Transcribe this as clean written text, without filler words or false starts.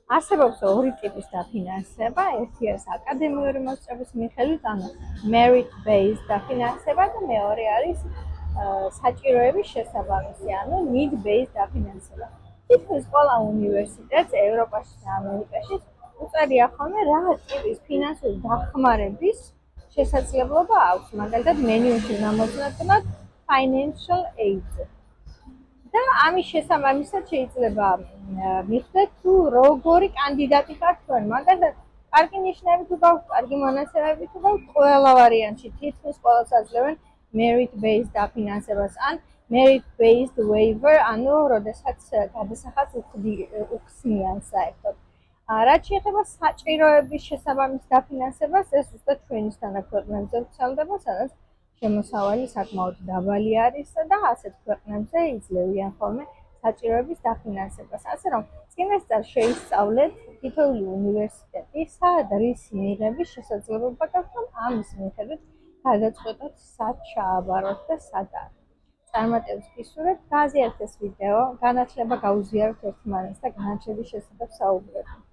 არსებობს ორი ტიპის დაფინანსება, ერთი არის აკადემიური მოსწრების მიხედვით, ანუ merit based დაფინანსება და მეორე არის საჭიროების შესაბამისი, ანუ need based დაფინანსება. თითქმის ყველა უნივერსიტეტს ევროპაში და ამერიკაში უწევია ხოლმე რა ტიპის ფინანსური დახმარების შესაძლებლობა აქვს, მაგალითად menyu-ში გამოსვლად financial aid. და ამის შესაბამისად შეიძლება მიხვდეთ თუ როგორი კანდიდატი ხართ თქვენ. მაგალითად, კარგი ნიშნები თუ გაქვთ, კარგი მონაცემები თუ გაქვთ, ყველა ვარიანტში თითქმის ყველას აძლევენ merit based დაფინანსებას ან merit based waiver, ანუ როდესაც გადასახადს უხსნიან საერთოდ. რაც შეეხება საჭიროების შესაბამის დაფინანსებას, ეს ზუსტად ჩვენისთანა ქვეყნებზე ვრცელდება, სადაც შემოსავალი საკმაოდ დაბალი არის და ასეთ ქვეყნებზე იძლევიან ხოლმე საჭიროების დაფინანსებას. ასე რომ, წინასწარ შეისწავლეთ თითოეული უნივერსიტეტი, სად რის მიღების შესაძლებლობა გაქვთ, ამის მიხედვით გადაწყვეტოთ, სად ჩააბაროთ და სად არა. წარმატებებს გისურვებთ, გააზიარეთ ეს ვიდეო, განათლება გაუზიაროთ ერთმანეთს და განათლების შესახებ საუბრობთ.